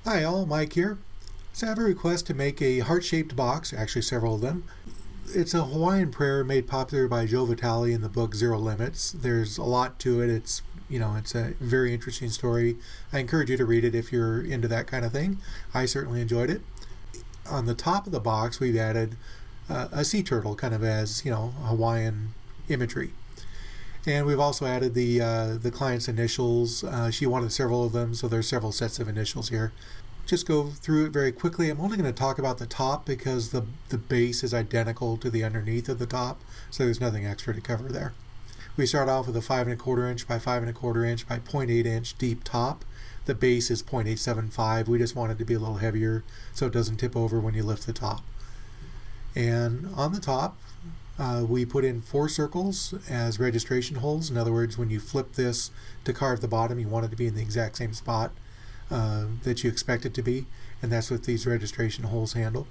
Hi all, Mike here. So I have a request to make a heart-shaped box, actually several of them. It's a Hawaiian prayer made popular by Joe Vitale in the book Zero Limits. There's a lot to it. It's a very interesting story. I encourage you to read it if you're into that kind of thing. I certainly enjoyed it. On the top of the box, we've added a sea turtle, kind of as, Hawaiian imagery. And we've also added the client's initials. She wanted several of them, so there's several sets of initials here. Just go through it very quickly. I'm only going to talk about the top because the base is identical to the underneath of the top, so there's nothing extra to cover there. We start off with a 5 1/4 inch by 5 1/4 inch by 0.8 inch deep top. The base is 0.875. We just want it to be a little heavier so it doesn't tip over when you lift the top. And on the top, we put in 4 circles as registration holes. In other words, when you flip this to carve the bottom, you want it to be in the exact same spot that you expect it to be, and that's what these registration holes handle.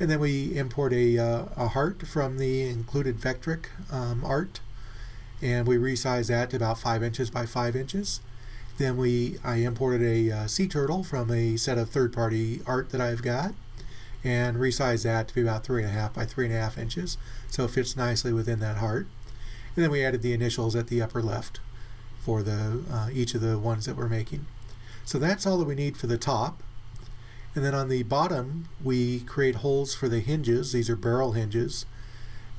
And then we import a heart from the included Vectric art, and we resize that to about 5 inches by 5 inches. Then I imported a sea turtle from a set of third-party art that I've got, and resize that to be about 3.5 by 3.5 inches, so it fits nicely within that heart. And then we added the initials at the upper left for each of the ones that we're making. So that's all that we need for the top. And then on the bottom, we create holes for the hinges. These are barrel hinges.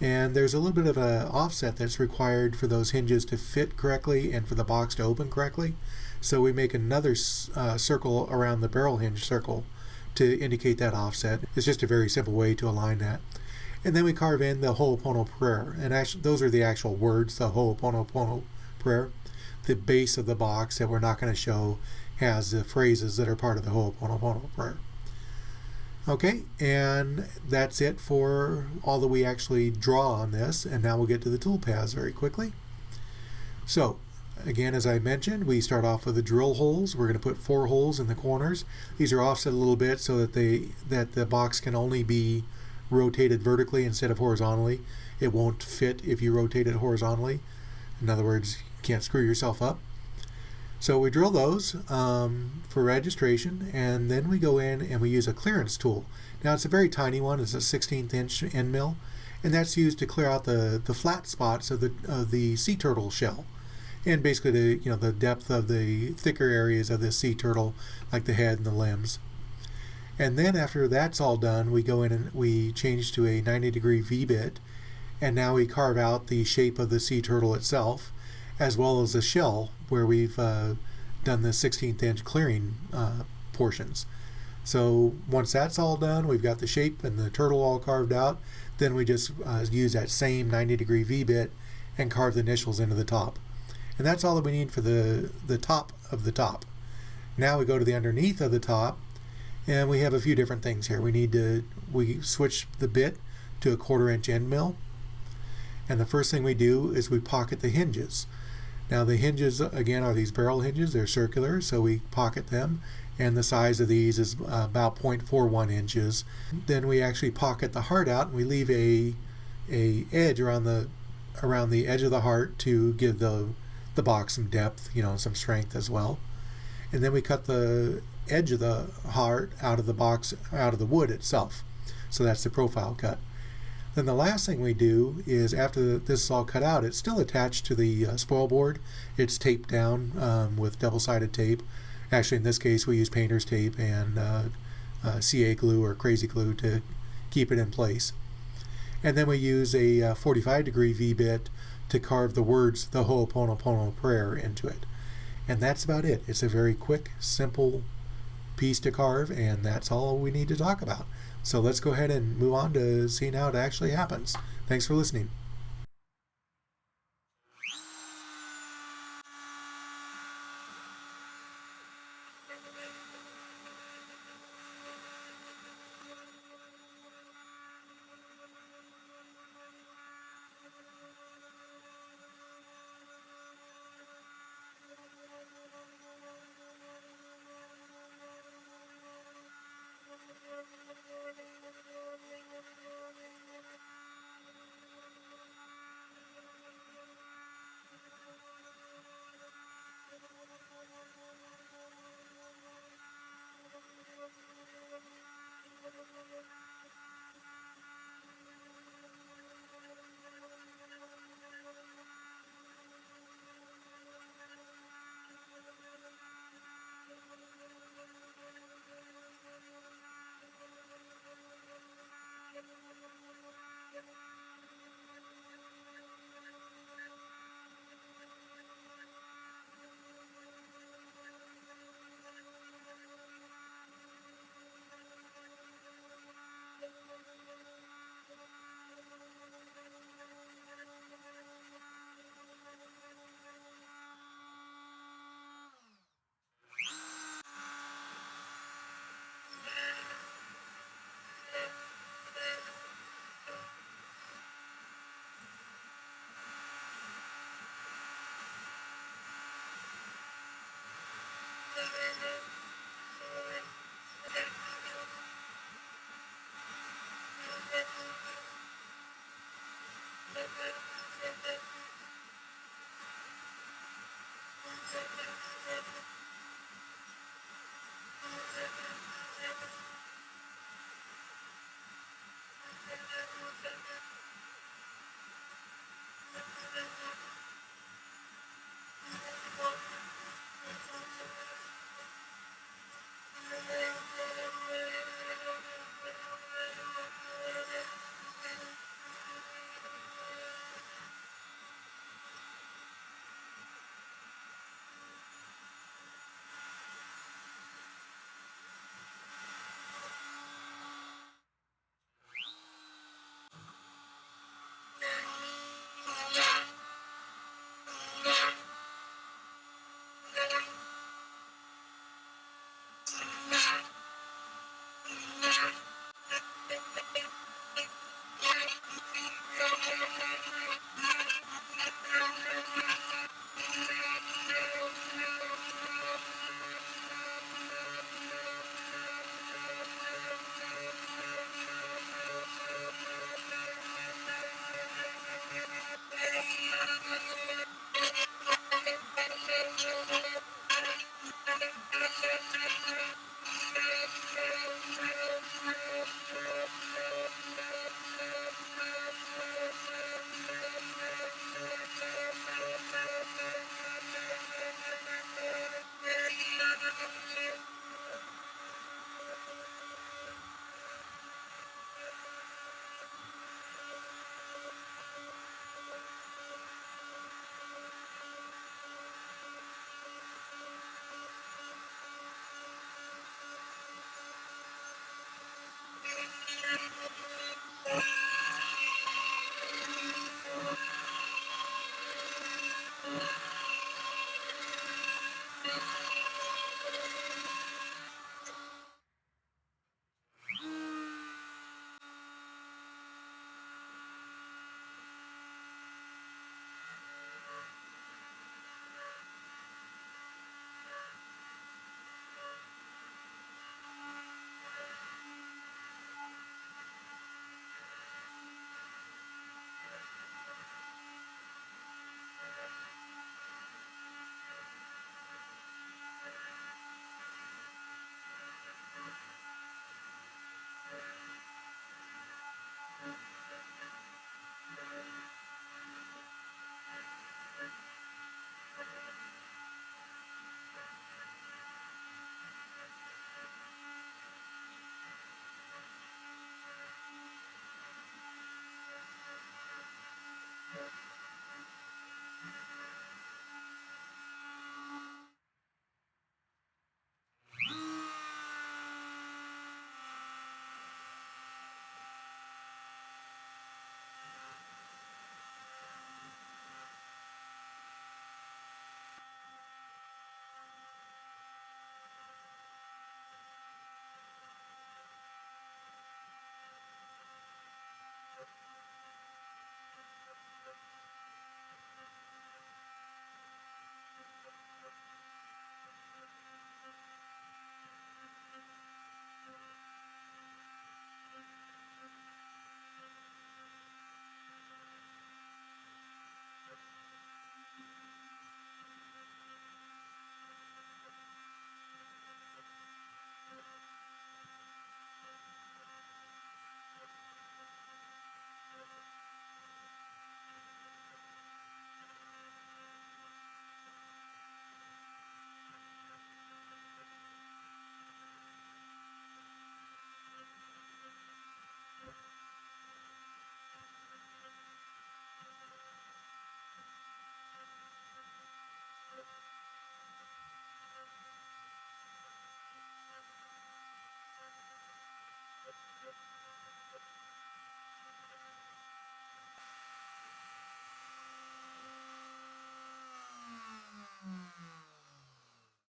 And there's a little bit of an offset that's required for those hinges to fit correctly and for the box to open correctly. So we make another circle around the barrel hinge circle to indicate that offset. It's just a very simple way to align that. And then we carve in the Ho'oponopono prayer. And actually, those are the actual words, the Ho'oponopono prayer. The base of the box that we're not going to show has the phrases that are part of the Ho'oponopono prayer. Okay, and that's it for all that we actually draw on this, and now we'll get to the tool paths very quickly. So, again, as I mentioned, we start off with the drill holes. We're going to put 4 holes in the corners. These are offset a little bit so that the box can only be rotated vertically instead of horizontally. It won't fit if you rotate it horizontally. In other words, you can't screw yourself up. So we drill those for registration, and then we go in and we use a clearance tool. Now it's a very tiny one. It's a 1/16 inch end mill, and that's used to clear out the flat spots of the sea turtle shell, and basically the depth of the thicker areas of the sea turtle, like the head and the limbs. And then after that's all done, we go in and we change to a 90-degree V-bit, and now we carve out the shape of the sea turtle itself, as well as the shell where we've done the 1/16 inch clearing portions. So once that's all done, we've got the shape and the turtle all carved out, then we just use that same 90-degree V-bit and carve the initials into the top. And that's all that we need for the top of the top. Now we go to the underneath of the top, and we have a few different things here. We switch the bit to a 1/4 inch end mill, and the first thing we do is we pocket the hinges. Now the hinges, again, are these barrel hinges. They're circular, so we pocket them, and the size of these is about 0.41 inches. Then we actually pocket the heart out, and we leave a edge around the edge of the heart to give the box some depth, some strength as well. And then we cut the edge of the heart out of the box, out of the wood itself. So that's the profile cut. Then the last thing we do is, after this is all cut out, it's still attached to the spoil board. It's taped down with double-sided tape. Actually, in this case, we use painter's tape and CA glue or crazy glue to keep it in place. And then we use a 45-degree V-bit to carve the words, the Ho'oponopono prayer, into it. And that's about it. It's a very quick, simple piece to carve, and that's all we need to talk about. So let's go ahead and move on to seeing how it actually happens. Thanks for listening.